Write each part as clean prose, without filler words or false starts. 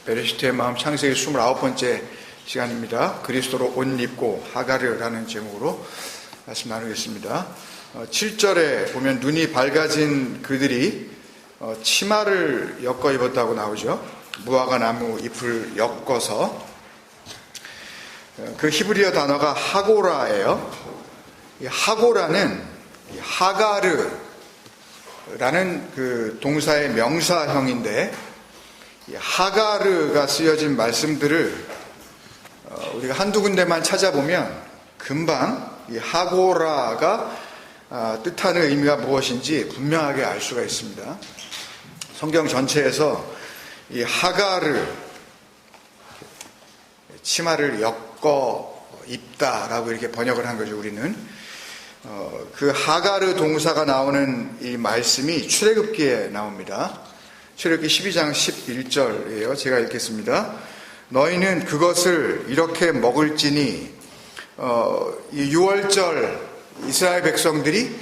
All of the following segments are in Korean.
베레시트의 마음 창세기 29번째 시간입니다. 그리스도로 옷 입고 하가르라는 제목으로 말씀 나누겠습니다. 7절에 보면 눈이 밝아진 그들이 치마를 엮어 입었다고 나오죠. 무화과 나무 잎을 엮어서. 그 히브리어 단어가 하고라예요. 이 하고라는 하가르라는 그 동사의 명사형인데, 이 하가르가 쓰여진 말씀들을 우리가 한두 군데만 찾아보면 금방 이 하고라가 뜻하는 의미가 무엇인지 분명하게 알 수가 있습니다. 성경 전체에서 이 하가르, 치마를 엮어 입다라고 이렇게 번역을 한 거죠. 우리는 그 하가르 동사가 나오는 이 말씀이 출애굽기에 나옵니다. 출애굽기 12장 11절이에요. 제가 읽겠습니다. 너희는 그것을 이렇게 먹을지니, 이 6월절 이스라엘 백성들이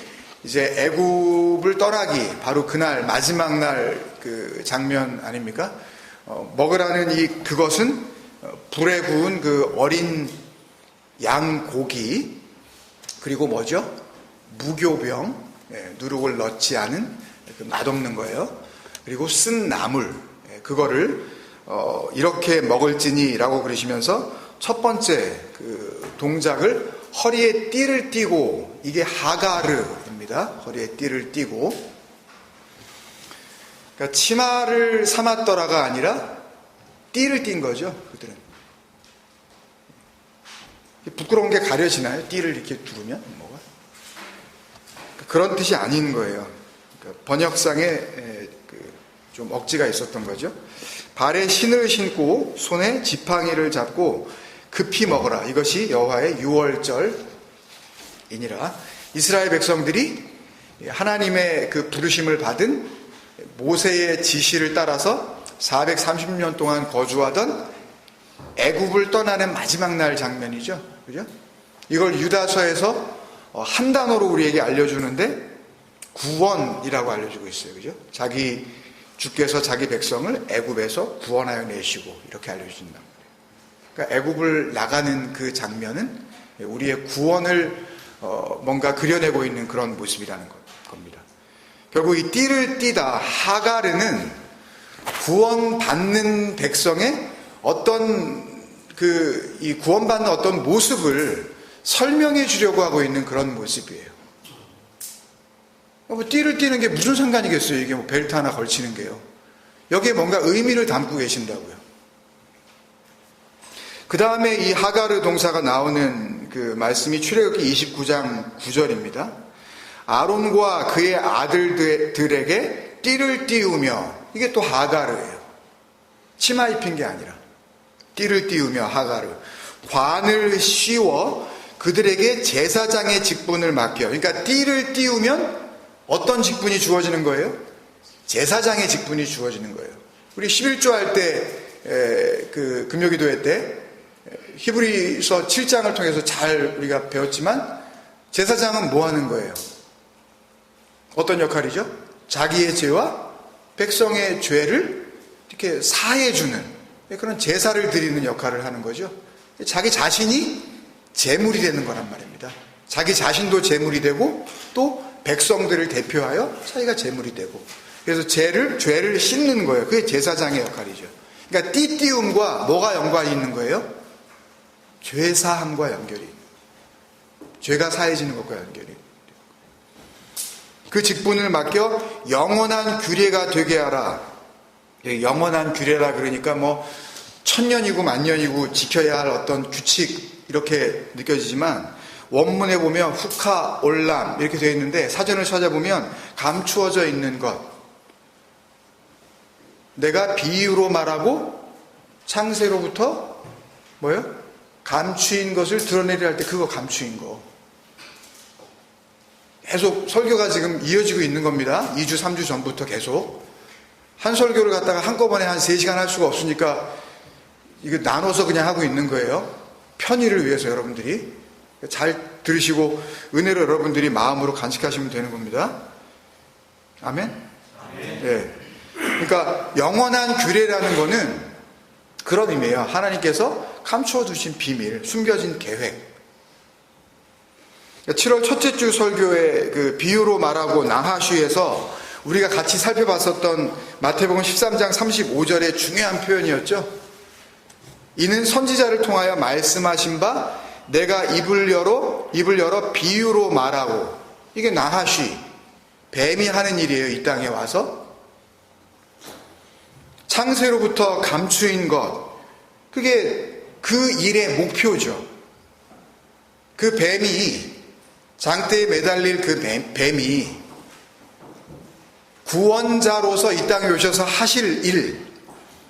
이제 애굽을 떠나기 바로 그날 마지막 날 그 장면 아닙니까? 먹으라는 그것은 불에 구운 그 어린 양 고기, 그리고 뭐죠? 무교병, 누룩을 넣지 않은 그 맛없는 거예요. 그리고 쓴 나물, 그거를 이렇게 먹을지니라고 그러시면서 첫 번째 그 동작을 허리에 띠를 띠고, 이게 하가르입니다. 허리에 띠를 띠고, 그러니까 치마를 삼았더라가 아니라 띠를 띈 거죠. 그들은 부끄러운 게 가려지나요? 띠를 이렇게 두르면 뭐가? 그런 뜻이 아닌 거예요. 그러니까 번역상에 좀 억지가 있었던 거죠. 발에 신을 신고 손에 지팡이를 잡고 급히 먹어라. 이것이 여호와의 유월절이니라. 이스라엘 백성들이 하나님의 그 부르심을 받은 모세의 지시를 따라서 430년 동안 거주하던 애굽을 떠나는 마지막 날 장면이죠. 그죠? 이걸 유다서에서 한 단어로 우리에게 알려주는데 구원이라고 알려주고 있어요. 그죠? 주께서 자기 백성을 애굽에서 구원하여 내시고, 이렇게 알려주신단 말이에요. 그러니까 애굽을 나가는 그 장면은 우리의 구원을 뭔가 그려내고 있는 그런 모습이라는 겁니다. 결국 이 띠를 띠다, 하가르는 구원받는 백성의 어떤 이 구원받는 어떤 모습을 설명해 주려고 하고 있는 그런 모습이에요. 뭐 띠를 띠는 게 무슨 상관이겠어요? 이게 뭐 벨트 하나 걸치는 게요. 여기에 뭔가 의미를 담고 계신다고요. 그 다음에 이 하가르 동사가 나오는 그 말씀이 출애굽기 29장 9절입니다. 아론과 그의 아들들에게 띠를 띄우며, 이게 또 하가르예요. 치마 입힌 게 아니라 띠를 띄우며 하가르. 관을 씌워 그들에게 제사장의 직분을 맡겨. 그러니까 띠를 띄우면 어떤 직분이 주어지는 거예요? 제사장의 직분이 주어지는 거예요. 우리 11조 할 때, 그 금요기도회 때 히브리서 7장을 통해서 잘 우리가 배웠지만, 제사장은 뭐 하는 거예요? 어떤 역할이죠? 자기의 죄와 백성의 죄를 이렇게 사해주는 그런 제사를 드리는 역할을 하는 거죠. 자기 자신이 제물이 되는 거란 말입니다. 자기 자신도 제물이 되고, 또 백성들을 대표하여 자기가 제물이 되고, 그래서 죄를 씻는 거예요. 그게 제사장의 역할이죠. 그러니까 띠띠움과 뭐가 연관이 있는 거예요? 죄사함과 연결이, 죄가 사해지는 것과 연결이. 그 직분을 맡겨 영원한 규례가 되게 하라. 영원한 규례라 그러니까 뭐 천년이고 만년이고 지켜야 할 어떤 규칙, 이렇게 느껴지지만 원문에 보면 후카 올람 이렇게 되어 있는데, 사전을 찾아보면 감추어져 있는 것, 내가 비유로 말하고 창세로부터 뭐예요? 감추인 것을 드러내려 할 때 그거 감추인 거. 계속 설교가 지금 이어지고 있는 겁니다. 2주 3주 전부터 계속 한 설교를 갖다가 한꺼번에 한 3시간 할 수가 없으니까 이거 나눠서 그냥 하고 있는 거예요. 편의를 위해서 여러분들이 잘 들으시고 은혜로 여러분들이 마음으로 간직하시면 되는 겁니다. 아멘? 네. 그러니까 영원한 규례라는 거는 그런 의미예요. 하나님께서 감추어 두신 비밀, 숨겨진 계획. 7월 첫째 주 설교의 그 비유로 말하고 나하슈에서 우리가 같이 살펴봤었던 마태복음 13장 35절의 중요한 표현이었죠. 이는 선지자를 통하여 말씀하신 바 내가 입을 열어 비유로 말하고, 이게 나하슈, 뱀이 하는 일이에요. 이 땅에 와서 창세로부터 감추인 것, 그게 그 일의 목표죠. 그 뱀이, 장대에 매달릴 그 뱀이 구원자로서 이 땅에 오셔서 하실 일,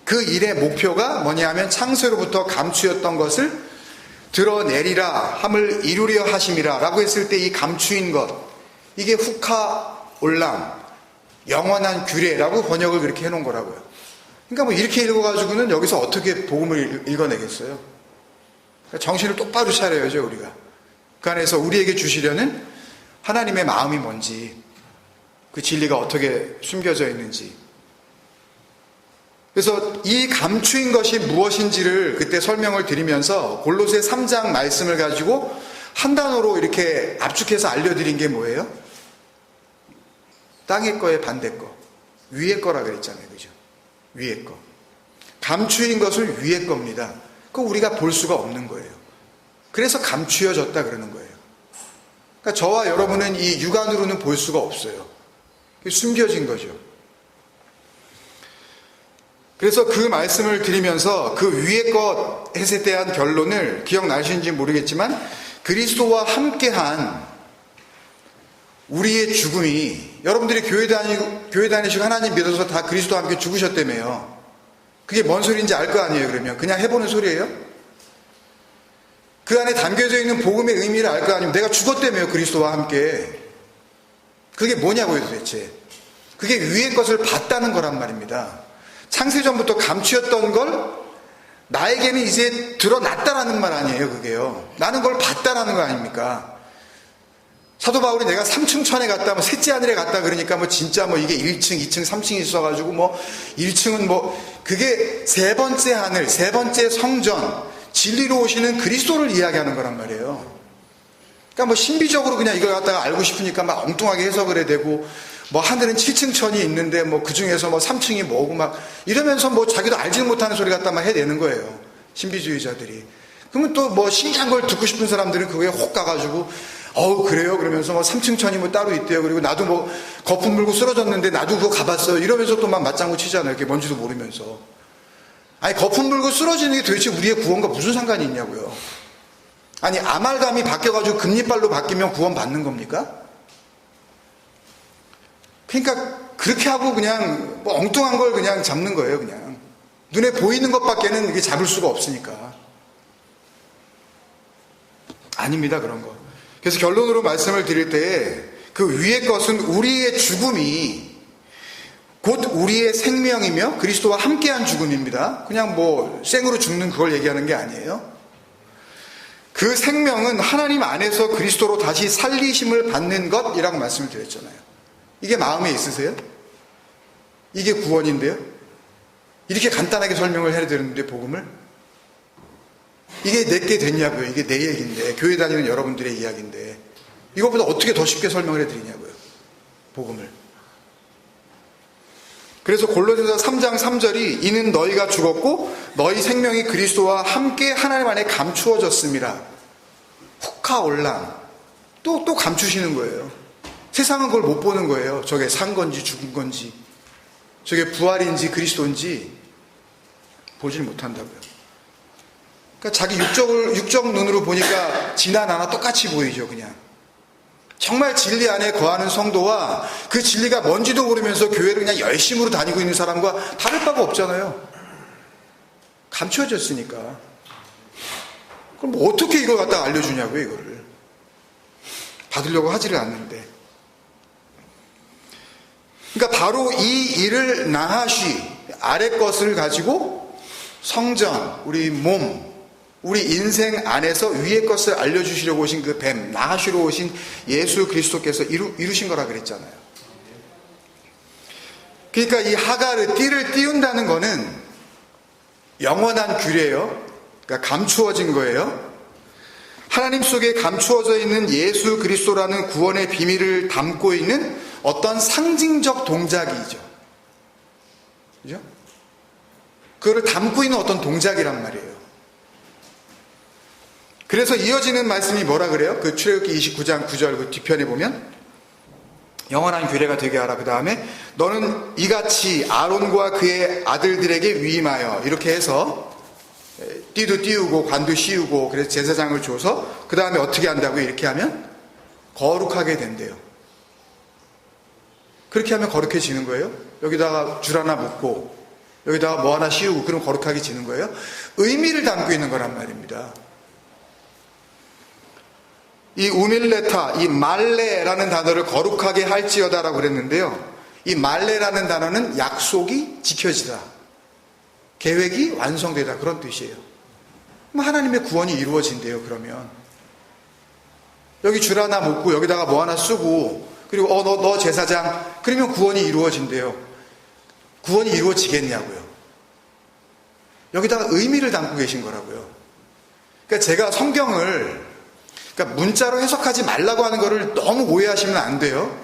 그 일의 목표가 뭐냐 하면 창세로부터 감추었던 것을 드러내리라 함을 이루려 하심이라 라고 했을 때 이 감추인 것, 이게 후카 올람, 영원한 규례라고 번역을 그렇게 해놓은 거라고요. 그러니까 뭐 이렇게 읽어가지고는 여기서 어떻게 복음을 읽어내겠어요? 정신을 똑바로 차려야죠, 우리가. 그 안에서 우리에게 주시려는 하나님의 마음이 뭔지, 그 진리가 어떻게 숨겨져 있는지. 그래서 이 감추인 것이 무엇인지를 그때 설명을 드리면서 골로새 3장 말씀을 가지고 한 단어로 이렇게 압축해서 알려드린 게 뭐예요? 땅의 거에 반대 거, 위의 거라 그랬잖아요, 그죠? 위의 거. 감추인 것은 위의 겁니다. 그거 우리가 볼 수가 없는 거예요. 그래서 감추어졌다 그러는 거예요. 그러니까 저와 여러분은 이 육안으로는 볼 수가 없어요. 숨겨진 거죠. 그래서 그 말씀을 드리면서 그 위의 것에 대한 결론을 기억나시는지 모르겠지만, 그리스도와 함께한 우리의 죽음이, 여러분들이 교회 다니시고 하나님 믿어서 다 그리스도와 함께 죽으셨다며요. 그게 뭔 소리인지 알 거 아니에요, 그러면? 그냥 해보는 소리예요? 그 안에 담겨져 있는 복음의 의미를 알 거 아니에요? 내가 죽었다며요, 그리스도와 함께. 그게 뭐냐고요, 도대체. 그게 위의 것을 봤다는 거란 말입니다. 창세전부터 감추었던 걸 나에게는 이제 드러났다라는 말 아니에요, 그게요. 나는 그걸 봤다라는 거 아닙니까? 사도 바울이 내가 3층 천에 갔다, 뭐 셋째 하늘에 갔다 그러니까 뭐 진짜 뭐 이게 1층, 2층, 3층이 있어가지고 뭐 1층은 뭐 그게 세 번째 하늘, 세 번째 성전, 진리로 오시는 그리스도를 이야기하는 거란 말이에요. 그러니까 뭐 신비적으로 그냥 이걸 갖다가 알고 싶으니까 막 엉뚱하게 해석을 해야 되고, 뭐 하늘은 7층 천이 있는데 뭐 그 중에서 뭐 3층이 뭐고 막 이러면서 뭐 자기도 알지도 못하는 소리 갖다 막 해내는 거예요, 신비주의자들이. 그러면 또 뭐 신기한 걸 듣고 싶은 사람들은 그거에 혹 가가지고 그래요? 그러면서 뭐 3층 천이 뭐 따로 있대요. 그리고 나도 뭐 거품 물고 쓰러졌는데 나도 그거 가봤어요. 이러면서 또 막 맞장구 치잖아요. 그게 뭔지도 모르면서. 아니, 거품 물고 쓰러지는 게 도대체 우리의 구원과 무슨 상관이 있냐고요. 아니, 아말감이 바뀌어가지고 금리빨로 바뀌면 구원 받는 겁니까? 그러니까 그렇게 하고 그냥 뭐 엉뚱한 걸 그냥 잡는 거예요, 그냥. 눈에 보이는 것밖에는 이게 잡을 수가 없으니까. 아닙니다, 그런 거. 그래서 결론으로 말씀을 드릴 때에 그 위의 것은 우리의 죽음이 곧 우리의 생명이며 그리스도와 함께한 죽음입니다. 그냥 뭐 생으로 죽는 그걸 얘기하는 게 아니에요. 그 생명은 하나님 안에서 그리스도로 다시 살리심을 받는 것이라고 말씀을 드렸잖아요. 이게 마음에 있으세요? 이게 구원인데요? 이렇게 간단하게 설명을 해야 되는데, 복음을? 이게 내게 됐냐고요. 이게 내 얘기인데, 교회 다니는 여러분들의 이야기인데, 이것보다 어떻게 더 쉽게 설명을 해드리냐고요, 복음을. 그래서 골로새서 3장 3절이 이는 너희가 죽었고 너희 생명이 그리스도와 함께 하나님 안에 감추어졌음이라. 후카올람. 또 감추시는 거예요. 세상은 그걸 못 보는 거예요. 저게 산 건지 죽은 건지, 저게 부활인지 그리스도인지 보질 못한다고요. 그러니까 자기 육적 눈으로 보니까 진화 나나 똑같이 보이죠, 그냥. 정말 진리 안에 거하는 성도와 그 진리가 뭔지도 모르면서 교회를 그냥 열심으로 다니고 있는 사람과 다를 바가 없잖아요. 감추어졌으니까. 그럼 뭐 어떻게 이걸 갖다 알려주냐고요, 이거를. 받으려고 하지를 않는데. 그러니까 바로 이 일을 나하시, 아래 것을 가지고 성전, 우리 몸, 우리 인생 안에서 위의 것을 알려주시려고 오신 그 뱀, 나하시로 오신 예수 그리스도께서 이루신 거라 그랬잖아요. 그러니까 이 하가르, 띠를 띄운다는 거는 영원한 규례예요. 그러니까 감추어진 거예요. 하나님 속에 감추어져 있는 예수 그리스도라는 구원의 비밀을 담고 있는 어떤 상징적 동작이죠. 그죠? 그거를 담고 있는 어떤 동작이란 말이에요. 그래서 이어지는 말씀이 뭐라 그래요? 그 출애굽기 29장 9절 그 뒤편에 보면 영원한 규례가 되게 하라. 그 다음에 너는 이같이 아론과 그의 아들들에게 위임하여, 이렇게 해서 띠도 띄우고 관도 씌우고, 그래서 제사장을 줘서 그 다음에 어떻게 한다고요? 이렇게 하면 거룩하게 된대요. 그렇게 하면 거룩해지는 거예요. 여기다가 줄 하나 묶고 여기다가 뭐 하나 씌우고 그럼 거룩하게 지는 거예요. 의미를 담고 있는 거란 말입니다. 이 우밀레타, 이 말레라는 단어를 거룩하게 할지어다라고 그랬는데요. 이 말레라는 단어는 약속이 지켜지다, 계획이 완성되다, 그런 뜻이에요. 그럼 하나님의 구원이 이루어진대요. 그러면 여기 줄 하나 묶고 여기다가 뭐 하나 쓰고, 그리고 너 제사장, 그러면 구원이 이루어진대요. 구원이 이루어지겠냐고요. 여기다가 의미를 담고 계신 거라고요. 그러니까 제가 성경을, 그러니까 문자로 해석하지 말라고 하는 거를 너무 오해하시면 안 돼요.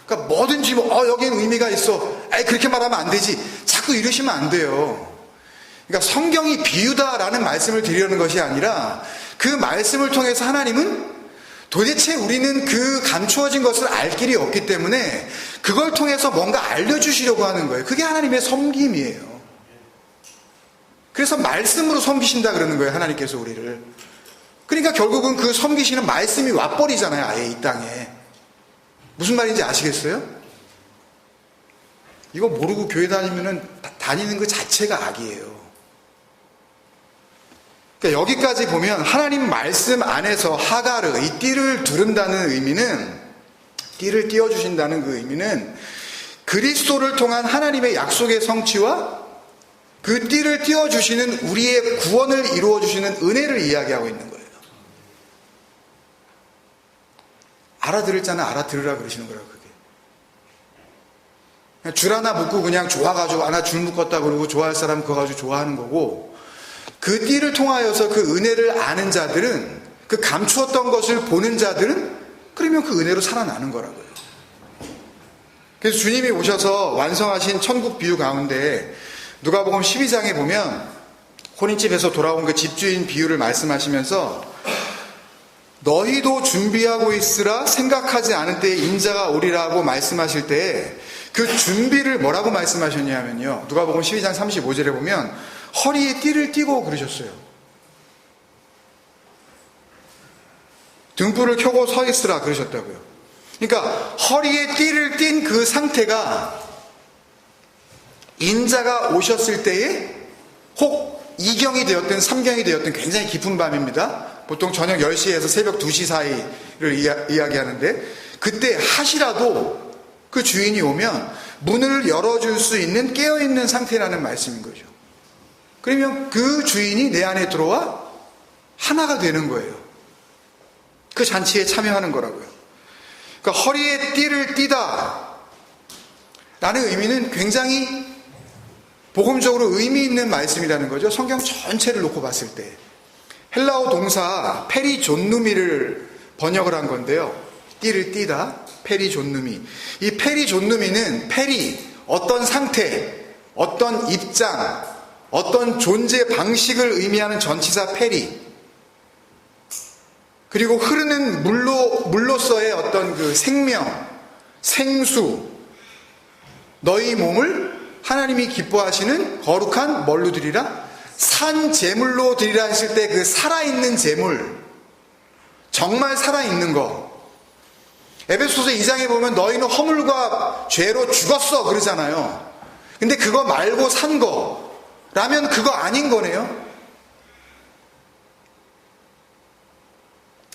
그러니까 뭐든지 여기는 의미가 있어, 그렇게 말하면 안 되지, 자꾸 이러시면 안 돼요. 그러니까 성경이 비유다라는 말씀을 드리려는 것이 아니라, 그 말씀을 통해서 하나님은 도대체 우리는 그 감추어진 것을 알 길이 없기 때문에 그걸 통해서 뭔가 알려주시려고 하는 거예요. 그게 하나님의 섬김이에요. 그래서 말씀으로 섬기신다 그러는 거예요, 하나님께서 우리를. 그러니까 결국은 그 섬기시는 말씀이 와버리잖아요, 아예 이 땅에. 무슨 말인지 아시겠어요? 이거 모르고 교회 다니는 것 자체가 악이에요. 그러니까 여기까지 보면 하나님 말씀 안에서 하가르, 이 띠를 두른다는 의미는, 띠를 띄워주신다는 그 의미는 그리스도를 통한 하나님의 약속의 성취와 그 띠를 띄워주시는 우리의 구원을 이루어주시는 은혜를 이야기하고 있는 거예요. 알아들을 자는 알아들으라 그러시는 거라고. 그게 그냥 줄 하나 묶고 그냥 좋아가지고 하나 줄 묶었다 그러고 좋아할 사람 그거 가지고 좋아하는 거고, 그 띠를 통하여서 그 은혜를 아는 자들은, 그 감추었던 것을 보는 자들은 그러면 그 은혜로 살아나는 거라고요. 그래서 주님이 오셔서 완성하신 천국 비유 가운데 누가복음 12장에 보면 혼인집에서 돌아온 그 집주인 비유를 말씀하시면서 너희도 준비하고 있으라, 생각하지 않은 때에 인자가 오리라고 말씀하실 때에 그 준비를 뭐라고 말씀하셨냐면요, 누가복음 12장 35절에 보면 허리에 띠를 띠고 그러셨어요. 등불을 켜고 서 있으라 그러셨다고요. 그러니까 허리에 띠를 띈 그 상태가 인자가 오셨을 때에, 혹 2경이 되었든 3경이 되었든 굉장히 깊은 밤입니다. 보통 저녁 10시에서 새벽 2시 사이를 이야기하는데, 그때 하시라도 그 주인이 오면 문을 열어줄 수 있는 깨어있는 상태라는 말씀인 거죠. 그러면 그 주인이 내 안에 들어와 하나가 되는 거예요. 그 잔치에 참여하는 거라고요. 그러니까 허리에 띠를 띠다 라는 의미는 굉장히 복음적으로 의미 있는 말씀이라는 거죠. 성경 전체를 놓고 봤을 때. 헬라어 동사 페리존누미를 번역을 한 건데요. 띠를 띠다, 페리존누미. 이 페리존누미는 어떤 상태, 어떤 입장, 어떤 존재 방식을 의미하는 전치사 페리, 그리고 흐르는 물로서의 어떤 그 생명, 생수, 너희 몸을 하나님이 기뻐하시는 거룩한 뭘로 드리라? 산 제물로 드리라 했을 때 그 살아있는 제물, 정말 살아있는 거. 에베소서 2장에 보면 너희는 허물과 죄로 죽었어 그러잖아요. 근데 그거 말고 산 거라면 그거 아닌 거네요.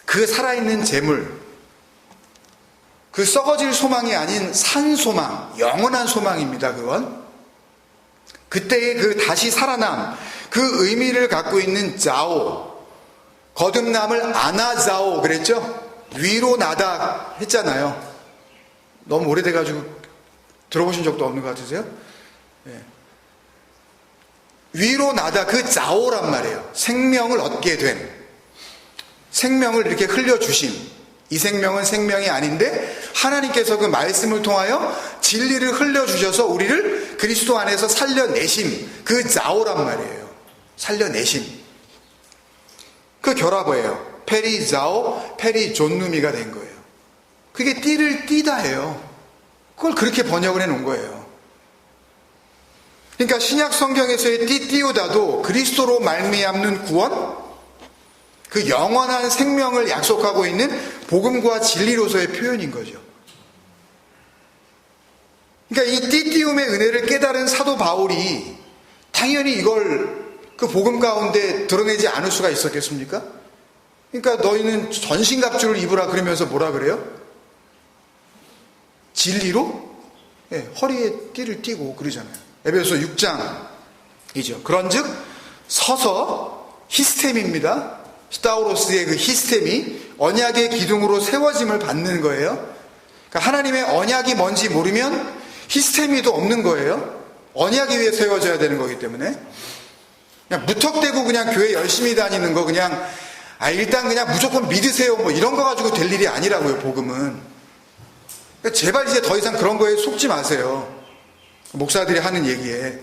그 살아있는 제물, 그 썩어질 소망이 아닌 산 소망, 영원한 소망입니다. 그건 그때의 그 다시 살아남, 그 의미를 갖고 있는 자오, 거듭남을 아나자오 그랬죠? 위로 나다 했잖아요. 너무 오래돼가지고 들어보신 적도 없는 것 같으세요? 네. 위로 나다, 그 자오란 말이에요. 생명을 얻게 된, 생명을 이렇게 흘려주심. 이 생명은 생명이 아닌데 하나님께서 그 말씀을 통하여 진리를 흘려주셔서 우리를 그리스도 안에서 살려내심, 그 자오란 말이에요. 살려내심. 그 결합어예요. 페리자오, 페리존누미가 된 거예요. 그게 띠를 띠다예요. 그걸 그렇게 번역을 해놓은 거예요. 그러니까 신약 성경에서의 띠띠우다도 그리스도로 말미암는 구원, 그 영원한 생명을 약속하고 있는 복음과 진리로서의 표현인 거죠. 그러니까 이 띠띠움의 은혜를 깨달은 사도 바울이 당연히 이걸 그 복음 가운데 드러내지 않을 수가 있었겠습니까? 그러니까 너희는 전신갑주를 입으라 그러면서 뭐라 그래요? 진리로? 네, 허리에 띠를 띠고 그러잖아요. 에베소 6장이죠. 그런즉 서서 히스템입니다. 스타우로스의 그 히스템이 언약의 기둥으로 세워짐을 받는 거예요. 그러니까 하나님의 언약이 뭔지 모르면 히스테미도 없는 거예요. 언약이 위에 세워져야 되는 거기 때문에. 그냥 무턱대고 그냥 교회 열심히 다니는 거 그냥 일단 그냥 무조건 믿으세요 뭐 이런 거 가지고 될 일이 아니라고요. 복음은. 그러니까 제발 이제 더 이상 그런 거에 속지 마세요. 목사들이 하는 얘기에.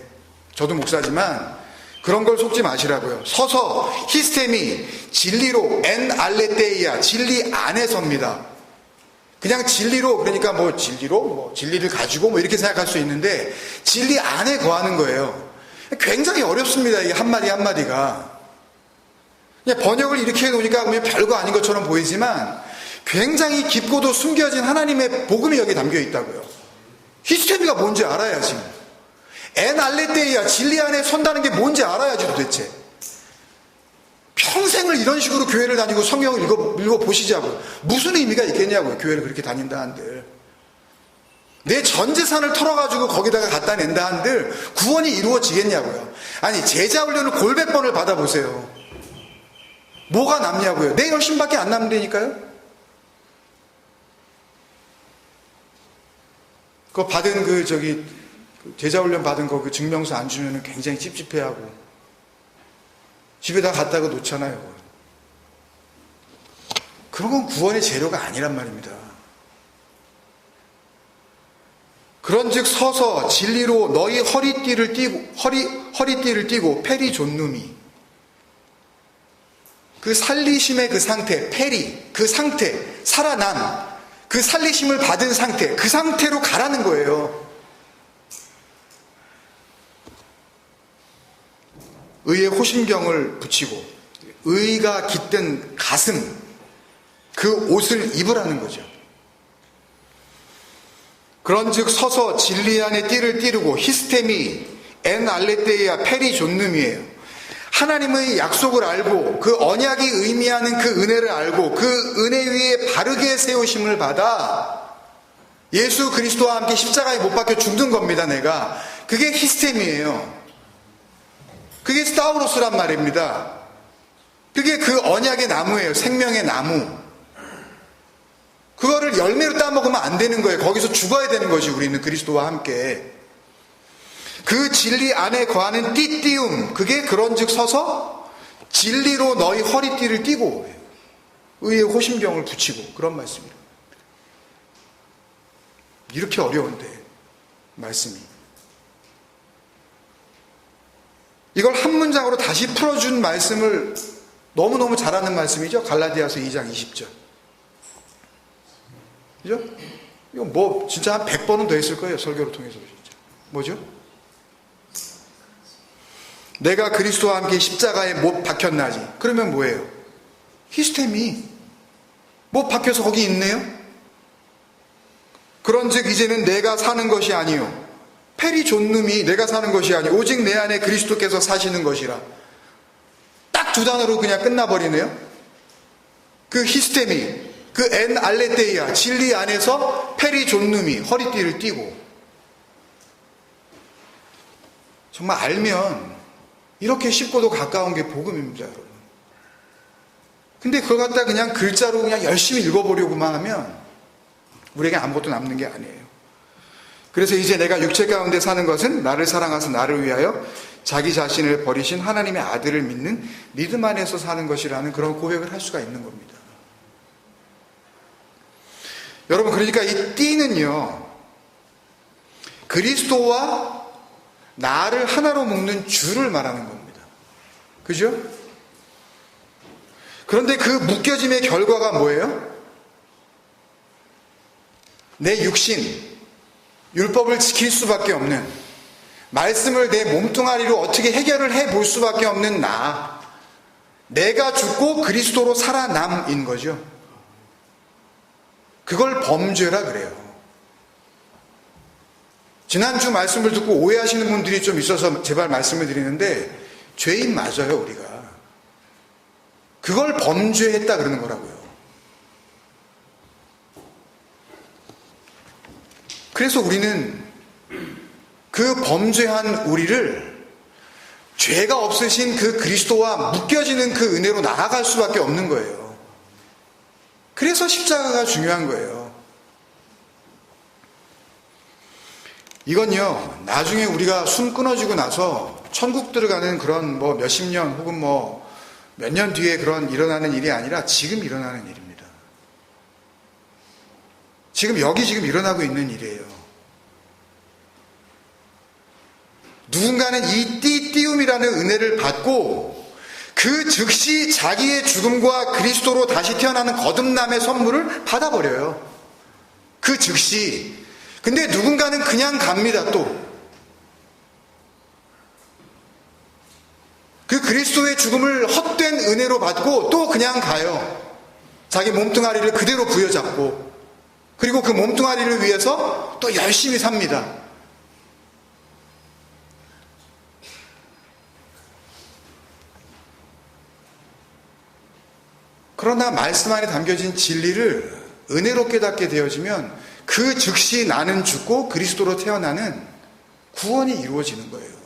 저도 목사지만 그런 걸 속지 마시라고요. 서서 히스템이 진리로 엔 알레테이아, 진리 안에 섭니다. 그냥 진리로, 그러니까 뭐 진리로 뭐 진리를 가지고 뭐 이렇게 생각할 수 있는데 진리 안에 거하는 거예요. 굉장히 어렵습니다. 이 한마디 한마디가. 그냥 번역을 이렇게 해놓으니까 그냥 별거 아닌 것처럼 보이지만 굉장히 깊고도 숨겨진 하나님의 복음이 여기 담겨 있다고요. 히스테미가 뭔지 알아야지. 엔 알레테이아, 진리 안에 선다는 게 뭔지 알아야지 도대체. 평생을 이런 식으로 교회를 다니고 성경을 읽어보시자고요. 무슨 의미가 있겠냐고요. 교회를 그렇게 다닌다 한들. 내 전 재산을 털어가지고 거기다가 갖다 낸다 한들 구원이 이루어지겠냐고요. 아니 제자 훈련을 골백 번을 받아보세요. 뭐가 남냐고요. 내 열심밖에 안 남는다니까요. 그거 받은 제자 훈련 받은 거 그 증명서 안 주면은 굉장히 찝찝해하고 집에다 갖다가 놓잖아요. 그런 건 구원의 재료가 아니란 말입니다. 그런즉 서서 진리로 너희 허리띠를 띠고 페리존누미, 그 살리심의 그 상태, 페리, 그 상태, 살아남, 그 살리심을 받은 상태, 그 상태로 가라는 거예요. 의의 호심경을 붙이고 의가 깃든 가슴, 그 옷을 입으라는 거죠. 그런즉 서서 진리 안에 띠를 띠르고 히스테미 엔 알레테이아 페리존눔이에요. 하나님의 약속을 알고 그 언약이 의미하는 그 은혜를 알고 그 은혜 위에 바르게 세우심을 받아 예수 그리스도와 함께 십자가에 못 박혀 죽는 겁니다. 내가 그게 히스템이에요. 그게 스타우로스란 말입니다. 그게 그 언약의 나무예요. 생명의 나무. 그거를 열매로 따먹으면 안 되는 거예요. 거기서 죽어야 되는 거지. 우리는 그리스도와 함께. 그 진리 안에 거하는 띠띠움, 그게 그런즉 서서 진리로 너희 허리띠를 띠고 의의 호심경을 붙이고, 그런 말씀이에요. 이렇게 어려운데 말씀이. 이걸 한 문장으로 다시 풀어준 말씀을 너무너무 잘하는 말씀이죠. 갈라디아서 2장 20절. 그죠? 이거 뭐 진짜 한 100번은 더 했을 거예요. 설교를 통해서. 진짜. 뭐죠? 내가 그리스도와 함께 십자가에 못 박혔나지. 그러면 뭐예요? 히스템이 못 박혀서 거기 있네요. 그런즉 이제는 내가 사는 것이 아니요 페리존눔이 내가 사는 것이 아니요 오직 내 안에 그리스도께서 사시는 것이라. 딱 두 단어로 그냥 끝나버리네요. 그 히스템이, 그 엔 알레테이아, 진리 안에서 페리존눔이 허리띠를 띠고. 정말 알면 이렇게 쉽고도 가까운 게 복음입니다, 여러분. 근데 그걸 갖다 그냥 글자로 그냥 열심히 읽어보려고만 하면 우리에게 아무것도 남는 게 아니에요. 그래서 이제 내가 육체 가운데 사는 것은 나를 사랑하사 나를 위하여 자기 자신을 버리신 하나님의 아들을 믿는 믿음 안에서 사는 것이라는 그런 고백을 할 수가 있는 겁니다. 여러분, 그러니까 이 띠는요, 그리스도와 나를 하나로 묶는 줄을 말하는 겁니다. 그죠? 그런데 그 묶여짐의 결과가 뭐예요? 내 육신, 율법을 지킬 수밖에 없는, 말씀을 내 몸뚱아리로 어떻게 해결을 해볼 수밖에 없는 내가 죽고 그리스도로 살아남인 거죠. 그걸 범죄라 그래요. 지난주 말씀을 듣고 오해하시는 분들이 좀 있어서 제발 말씀을 드리는데, 죄인 맞아요, 우리가. 그걸 범죄했다 그러는 거라고요. 그래서 우리는 그 범죄한 우리를 죄가 없으신 그 그리스도와 묶여지는 그 은혜로 나아갈 수밖에 없는 거예요. 그래서 십자가가 중요한 거예요. 이건요, 나중에 우리가 숨 끊어지고 나서 천국 들어가는 그런 몇십 년 혹은 몇 년 뒤에 그런 일어나는 일이 아니라 지금 일어나는 일입니다. 지금 일어나고 있는 일이에요. 누군가는 이 띠띠움이라는 은혜를 받고 그 즉시 자기의 죽음과 그리스도로 다시 태어나는 거듭남의 선물을 받아버려요. 그 즉시. 근데 누군가는 그냥 갑니다, 또. 그 그리스도의 죽음을 헛된 은혜로 받고 또 그냥 가요. 자기 몸뚱아리를 그대로 부여잡고, 그리고 그 몸뚱아리를 위해서 또 열심히 삽니다. 그러나 말씀 안에 담겨진 진리를 은혜로 깨닫게 되어지면 그 즉시 나는 죽고 그리스도로 태어나는 구원이 이루어지는 거예요.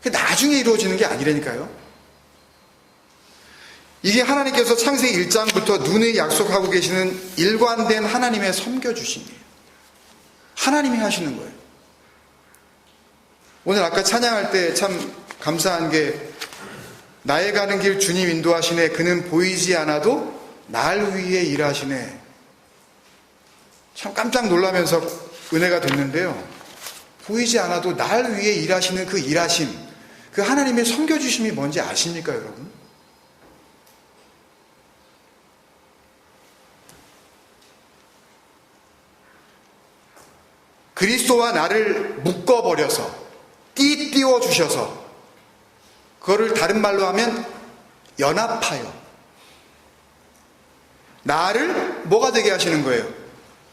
나중에 이루어지는 게 아니라니까요. 이게 하나님께서 창세기 1장부터 눈에 약속하고 계시는 일관된 하나님의 섬겨주심이에요. 하나님이 하시는 거예요. 오늘 아까 찬양할 때 참 감사한 게, 나의 가는 길 주님 인도하시네, 그는 보이지 않아도 날 위해 일하시네. 참 깜짝 놀라면서 은혜가 됐는데요. 보이지 않아도 날 위해 일하시는 그 일하심, 그 하나님의 섬겨주심이 뭔지 아십니까, 여러분? 그리스도와 나를 묶어버려서 띄워주셔서, 그거를 다른 말로 하면 연합하여 나를 뭐가 되게 하시는 거예요?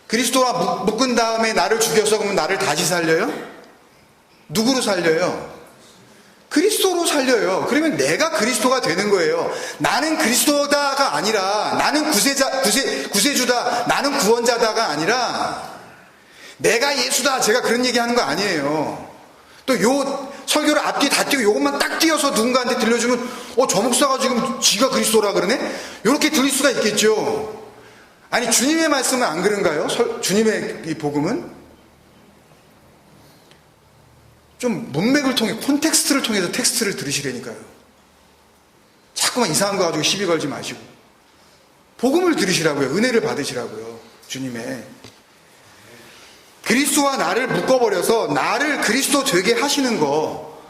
그리스도와 묶은 다음에 나를 죽여서 그러면 나를 다시 살려요? 누구로 살려요? 그리스도로 살려요. 그러면 내가 그리스도가 되는 거예요. 나는 그리스도다가 아니라, 나는 구세주다, 나는 구원자다가 아니라, 내가 예수다, 제가 그런 얘기 하는 거 아니에요. 또 요 설교를 앞뒤 다 띄고 요것만 딱 띄어서 누군가한테 들려주면 저 목사가 지금 지가 그리스도라 그러네? 요렇게 들릴 수가 있겠죠. 아니, 주님의 말씀은 안 그런가요? 주님의 이 복음은 좀 문맥을 통해, 콘텍스트를 통해서 텍스트를 들으시라니까요. 자꾸만 이상한 거 가지고 시비 걸지 마시고 복음을 들으시라고요. 은혜를 받으시라고요. 주님의 그리스도와 나를 묶어버려서 나를 그리스도 되게 하시는 거.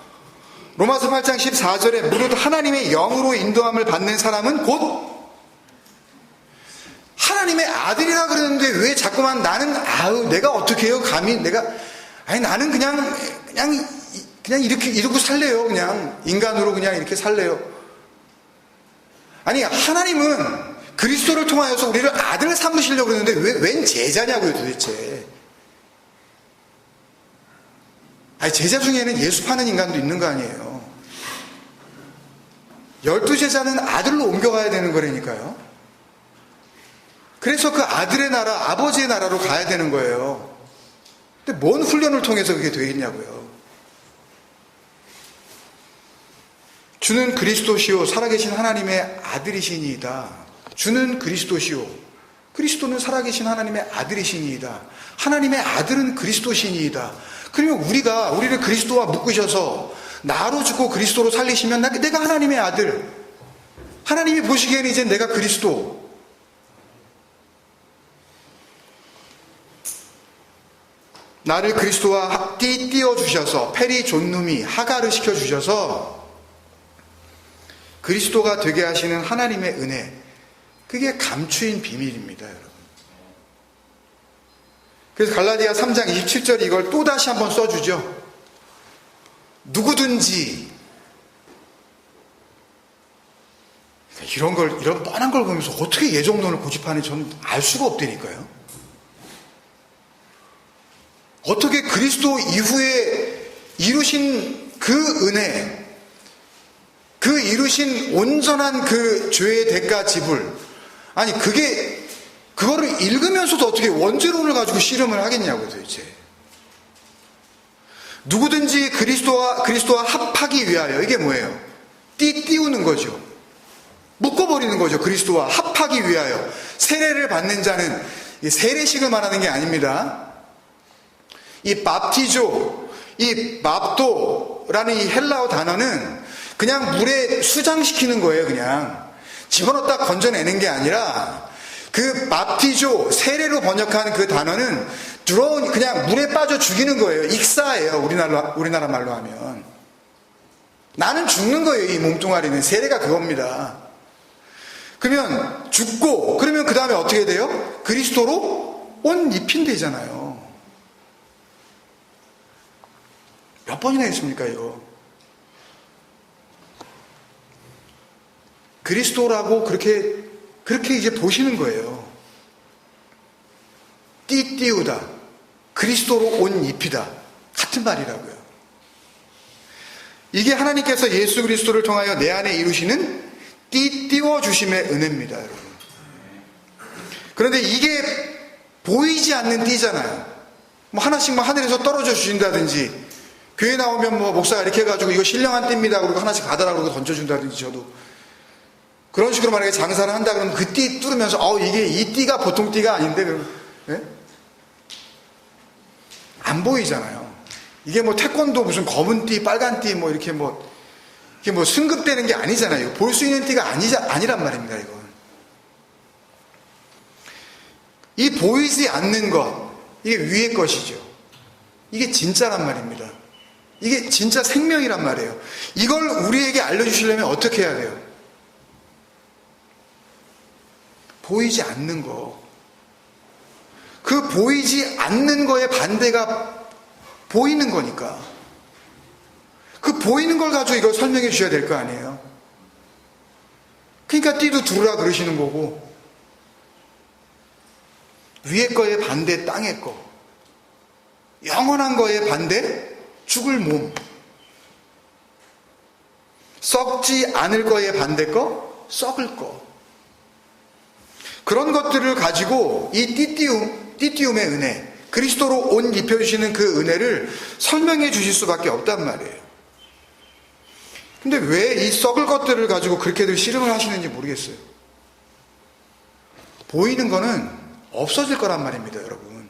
로마서 8장 14절에 무릇 하나님의 영으로 인도함을 받는 사람은 곧 하나님의 아들이라 그러는데, 왜 자꾸만 나는 내가 어떻게 해요? 감히 나는 그냥 이렇게 이러고 살래요. 그냥 인간으로 그냥 이렇게 살래요. 아니, 하나님은 그리스도를 통하여서 우리를 아들 삼으시려고 그러는데 웬 제자냐고요, 도대체. 아니, 제자 중에는 예수 파는 인간도 있는 거 아니에요. 12제자는 아들로 옮겨가야 되는 거라니까요. 그래서 그 아들의 나라, 아버지의 나라로 가야 되는 거예요. 근데 뭔 훈련을 통해서 그게 되겠냐고요. 주는 그리스도시요 살아계신 하나님의 아들이시니이다. 주는 그리스도시요, 그리스도는 살아계신 하나님의 아들이시니이다. 하나님의 아들은 그리스도시니이다. 그러면 우리를 그리스도와 묶으셔서 나로 죽고 그리스도로 살리시면 내가 하나님의 아들, 하나님이 보시기에는 이제 내가 그리스도, 나를 그리스도와 띄워주셔서 페리존누미 하가를 시켜주셔서 그리스도가 되게 하시는 하나님의 은혜, 그게 감추인 비밀입니다, 여러분. 그래서 갈라디아 3장 27절에 이걸 또 다시 한번 써주죠. 누구든지, 이런 뻔한 걸 보면서 어떻게 예정론을 고집하는지 저는 알 수가 없다니까요. 어떻게 그리스도 이후에 이루신 그 은혜, 그 이루신 온전한 그 죄의 대가 지불, 아니 그거를 읽으면서도 어떻게 원죄론을 가지고 씨름을 하겠냐고요, 도대체. 누구든지 그리스도와 합하기 위하여, 이게 뭐예요? 띄우는 거죠. 묶어버리는 거죠. 그리스도와 합하기 위하여. 세례를 받는 자는, 세례식을 말하는 게 아닙니다. 이 밥티조, 이 맙도라는 이 헬라어 단어는 그냥 물에 수장시키는 거예요. 그냥 집어넣었다 건져내는 게 아니라, 그 밥티조, 세례로 번역한 그 단어는 그냥 물에 빠져 죽이는 거예요. 익사예요. 우리나라 말로 하면. 나는 죽는 거예요. 이 몸뚱아리는. 세례가 그겁니다. 그러면 죽고, 그러면 그 다음에 어떻게 돼요? 그리스도로 옷 입힌대잖아요. 몇 번이나 했습니까, 이거? 그리스도라고 그렇게 이제 보시는 거예요. 띄우다. 그리스도로 옷 입히다. 같은 말이라고요. 이게 하나님께서 예수 그리스도를 통하여 내 안에 이루시는 띄워주심의 은혜입니다, 여러분. 그런데 이게 보이지 않는 띠잖아요. 뭐 하나씩 하늘에서 떨어져 주신다든지, 교회 나오면 목사가 이렇게 해가지고 이거 신령한 띠입니다 그러고 하나씩 받아라 그러고 던져준다든지, 저도 그런 식으로 만약에 장사를 한다 그러면 그 띠 뚫으면서 이게 이 띠가 보통 띠가 아닌데, 그럼 네? 안 보이잖아요. 이게 태권도 무슨 검은 띠, 빨간 띠 이렇게 이게 승급되는 게 아니잖아요. 볼 수 있는 띠가 아니란 말입니다, 이건. 이 보이지 않는 것, 이게 위의 것이죠. 이게 진짜란 말입니다. 이게 진짜 생명이란 말이에요. 이걸 우리에게 알려주시려면 어떻게 해야 돼요? 보이지 않는 거. 그 보이지 않는 거의 반대가 보이는 거니까. 그 보이는 걸 가지고 이걸 설명해 주셔야 될 거 아니에요. 그러니까 띠도 두르라 그러시는 거고, 위의 거의 반대 땅의 거, 영원한 거의 반대 죽을 몸, 썩지 않을 거의 반대 거 썩을 거, 그런 것들을 가지고 이 띠띠움의 은혜, 그리스도로 옷 입혀주시는 그 은혜를 설명해 주실 수밖에 없단 말이에요. 근데 왜 이 썩을 것들을 가지고 그렇게들 씨름을 하시는지 모르겠어요. 보이는 거는 없어질 거란 말입니다, 여러분.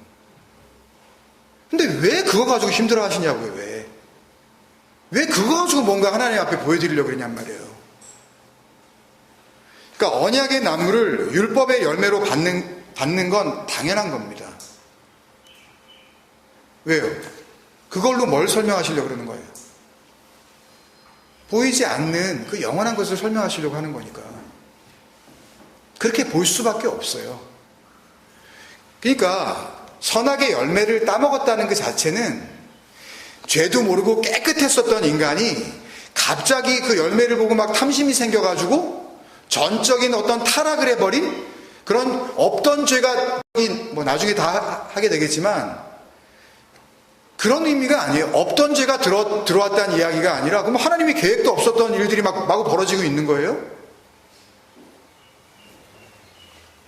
근데 왜 그거 가지고 힘들어 하시냐고요, 왜? 왜 그거 가지고 뭔가 하나님 앞에 보여드리려고 그러냔 말이에요. 그러니까 언약의 나무를 율법의 열매로 받는 건 당연한 겁니다. 왜요? 그걸로 뭘 설명하시려고 그러는 거예요? 보이지 않는 그 영원한 것을 설명하시려고 하는 거니까. 그렇게 볼 수밖에 없어요. 그러니까 선악의 열매를 따먹었다는 그 자체는 죄도 모르고 깨끗했었던 인간이 갑자기 그 열매를 보고 막 탐심이 생겨가지고 전적인 어떤 타락을 해버린 그런 없던 죄가 나중에 다 하게 되겠지만 그런 의미가 아니에요. 없던 죄가 들어왔다는 이야기가 아니라 그럼 하나님이 계획도 없었던 일들이 마구 벌어지고 있는 거예요?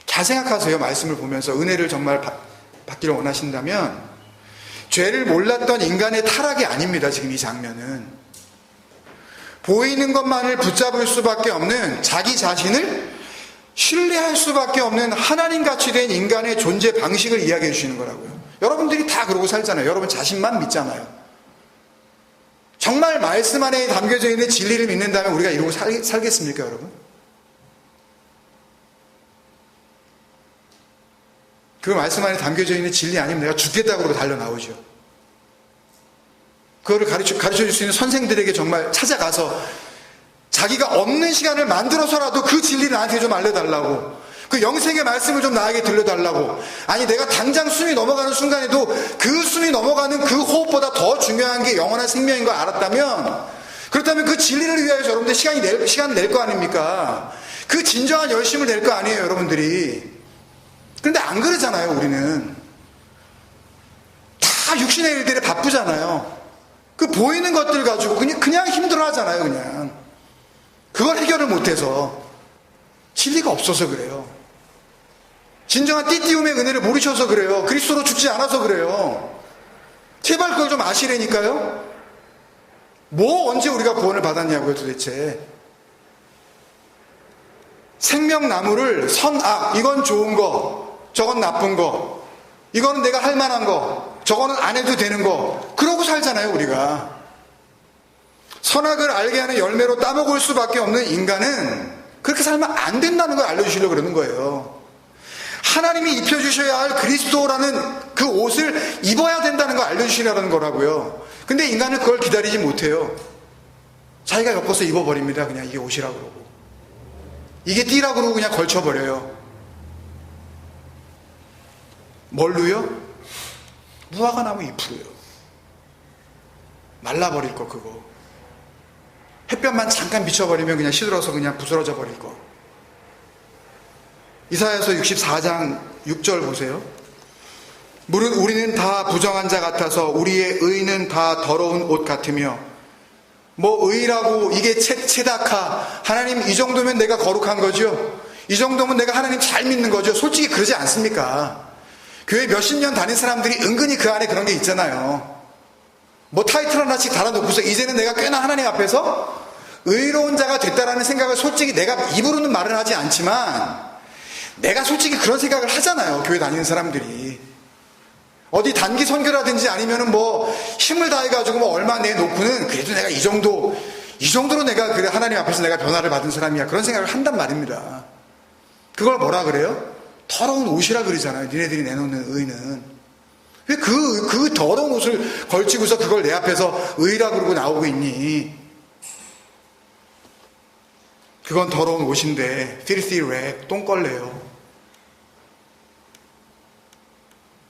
잘 생각하세요. 말씀을 보면서 은혜를 정말 받기를 원하신다면 죄를 몰랐던 인간의 타락이 아닙니다. 지금 이 장면은 보이는 것만을 붙잡을 수밖에 없는, 자기 자신을 신뢰할 수밖에 없는 하나님같이 된 인간의 존재 방식을 이야기해 주시는 거라고요. 여러분들이 다 그러고 살잖아요. 여러분 자신만 믿잖아요. 정말 말씀 안에 담겨져 있는 진리를 믿는다면 우리가 이러고 살겠습니까, 여러분? 그 말씀 안에 담겨져 있는 진리 아니면 내가 죽겠다고 그러고 달려 나오죠. 그거를 가르쳐 줄 수 있는 선생들에게 정말 찾아가서 자기가 없는 시간을 만들어서라도 그 진리를 나한테 좀 알려달라고, 그 영생의 말씀을 좀 나에게 들려달라고, 아니 내가 당장 숨이 넘어가는 순간에도 그 숨이 넘어가는 그 호흡보다 더 중요한 게 영원한 생명인 걸 알았다면, 그렇다면 그 진리를 위하여서 여러분들 시간을 낼 거 아닙니까? 그 진정한 열심을 낼 거 아니에요, 여러분들이. 그런데 안 그러잖아요. 우리는 다 육신의 일들에 바쁘잖아요. 그 보이는 것들 가지고 그냥 힘들어 하잖아요. 그냥 그걸 해결을 못해서, 진리가 없어서 그래요. 진정한 띠띠움의 은혜를 모르셔서 그래요. 그리스도로 죽지 않아서 그래요. 제발 그걸 좀 아시라니까요. 뭐 언제 우리가 구원을 받았냐고요 도대체. 생명나무를 선악, 이건 좋은 거, 저건 나쁜 거, 이거는 내가 할 만한 거, 저거는 안 해도 되는 거, 그러고 살잖아요 우리가. 선악을 알게 하는 열매로 따먹을 수밖에 없는 인간은 그렇게 살면 안 된다는 걸 알려주시려고 그러는 거예요. 하나님이 입혀주셔야 할 그리스도라는 그 옷을 입어야 된다는 걸 알려주시려는 거라고요. 근데 인간은 그걸 기다리지 못해요. 자기가 엮어서 입어버립니다. 그냥 이게 옷이라고 그러고, 이게 띠라고 그러고 그냥 걸쳐버려요. 뭘로요? 무화과나무 잎으로요. 말라버릴 거 그거. 햇볕만 잠깐 비춰버리면 그냥 시들어서 그냥 부스러져 버릴 거. 이사야서 64장 6절 보세요. 우리는 다 부정한 자 같아서 우리의 의는 다 더러운 옷 같으며, 뭐 의라고 이게 체다카, 하나님 이 정도면 내가 거룩한 거죠? 이 정도면 내가 하나님 잘 믿는 거죠? 솔직히 그러지 않습니까? 교회 몇십 년 다닌 사람들이 은근히 그 안에 그런 게 있잖아요. 뭐 타이틀 하나씩 달아놓고서 이제는 내가 꽤나 하나님 앞에서 의로운 자가 됐다라는 생각을 솔직히 내가 입으로는 말을 하지 않지만 내가 솔직히 그런 생각을 하잖아요. 교회 다니는 사람들이. 어디 단기 선교라든지 아니면은 뭐 힘을 다해가지고 뭐 얼마 내놓고는 그래도 내가 이 정도로 내가 그래 하나님 앞에서 내가 변화를 받은 사람이야, 그런 생각을 한단 말입니다. 그걸 뭐라 그래요? 더러운 옷이라 그러잖아요. 니네들이 내놓는 의는. 왜 그 더러운 옷을 걸치고서 그걸 내 앞에서 의라 그러고 나오고 있니? 그건 더러운 옷인데, filthy rag, 똥걸레요.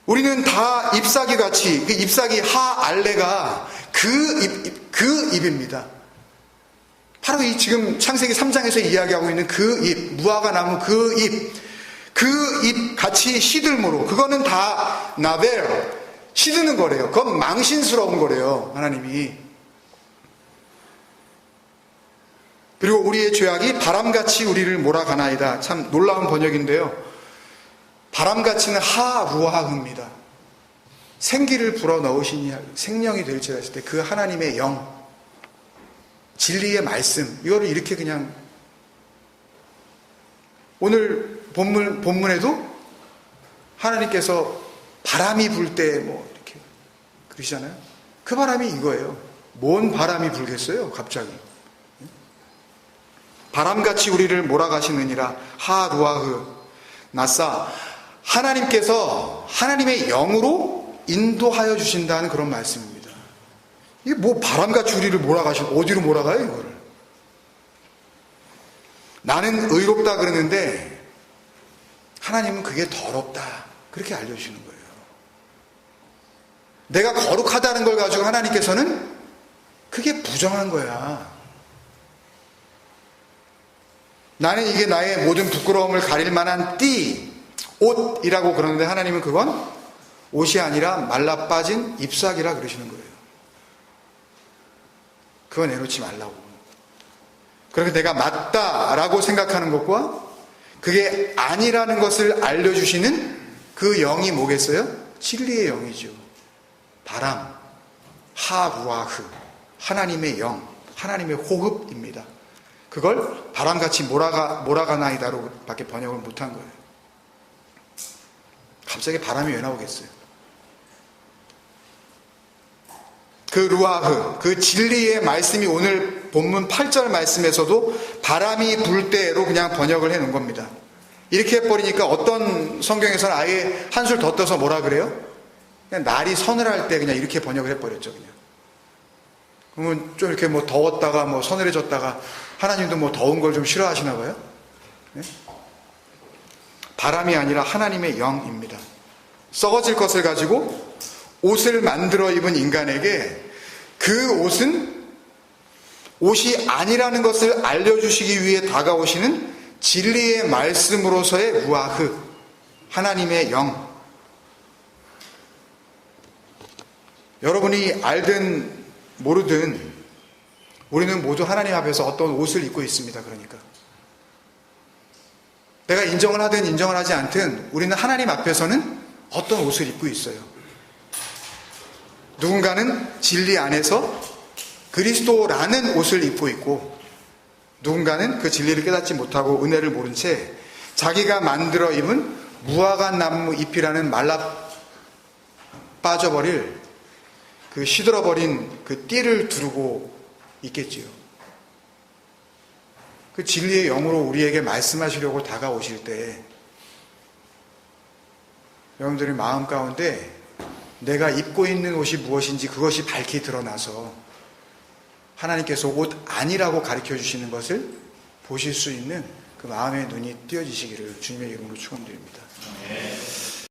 우리는 다 잎사귀 같이, 그 잎사귀 하알레가 그 잎입니다. 바로 이 지금 창세기 3장에서 이야기하고 있는 그 잎, 무화과 나무 그 잎 같이 시들므로, 그거는 다 나벨, 시드는 거래요. 그건 망신스러운 거래요, 하나님이. 그리고 우리의 죄악이 바람같이 우리를 몰아가나이다. 참 놀라운 번역인데요. 바람같이는 하루아흐입니다. 생기를 불어넣으시니 생명이 될지라 했을 때 그 하나님의 영, 진리의 말씀, 이거를 이렇게 그냥, 오늘 본문에도 하나님께서 바람이 불 때 뭐 이렇게 그러시잖아요. 그 바람이 이거예요. 뭔 바람이 불겠어요 갑자기. 바람같이 우리를 몰아가시느니라. 하루아흐 나사. 하나님께서 하나님의 영으로 인도하여 주신다는 그런 말씀입니다. 이게 뭐 바람같이 우리를 몰아가시고, 어디로 몰아가요 이거를? 나는 의롭다 그러는데 하나님은 그게 더럽다, 그렇게 알려주시는 거예요. 내가 거룩하다는 걸 가지고 하나님께서는 그게 부정한 거야. 나는 이게 나의 모든 부끄러움을 가릴 만한 띠, 옷이라고 그러는데 하나님은 그건 옷이 아니라 말라빠진 잎사귀라 그러시는 거예요. 그거 내놓지 말라고. 그렇게 내가 맞다라고 생각하는 것과 그게 아니라는 것을 알려주시는 그 영이 뭐겠어요? 진리의 영이죠. 바람, 하루아흐, 하나님의 영, 하나님의 호흡입니다. 그걸 바람같이 몰아가나이다로 밖에 번역을 못한 거예요. 갑자기 바람이 왜 나오겠어요? 그 루아흐, 그 진리의 말씀이 오늘 본문 8절 말씀에서도 바람이 불 때로 그냥 번역을 해 놓은 겁니다. 이렇게 해버리니까 어떤 성경에서는 아예 한술 더 떠서 뭐라 그래요? 그냥 날이 서늘할 때 그냥 이렇게 번역을 해버렸죠, 그냥. 그러면 좀 이렇게 뭐 더웠다가 뭐 서늘해졌다가 하나님도 뭐 더운 걸 좀 싫어하시나 봐요? 네? 바람이 아니라 하나님의 영입니다. 썩어질 것을 가지고 옷을 만들어 입은 인간에게 그 옷은 옷이 아니라는 것을 알려주시기 위해 다가오시는 진리의 말씀으로서의 루아흐, 하나님의 영. 여러분이 알든 모르든 우리는 모두 하나님 앞에서 어떤 옷을 입고 있습니다. 그러니까 내가 인정을 하든 인정을 하지 않든 우리는 하나님 앞에서는 어떤 옷을 입고 있어요. 누군가는 진리 안에서 그리스도라는 옷을 입고 있고, 누군가는 그 진리를 깨닫지 못하고 은혜를 모른 채 자기가 만들어 입은 무화과 나무 잎이라는 말라 빠져버릴 그 시들어버린 그 띠를 두르고 있겠지요. 그 진리의 영으로 우리에게 말씀하시려고 다가오실 때 여러분들의 마음 가운데 내가 입고 있는 옷이 무엇인지 그것이 밝히 드러나서 하나님께서 옷 아니라고 가르쳐 주시는 것을 보실 수 있는 그 마음의 눈이 띄어지시기를 주님의 이름으로 축원드립니다.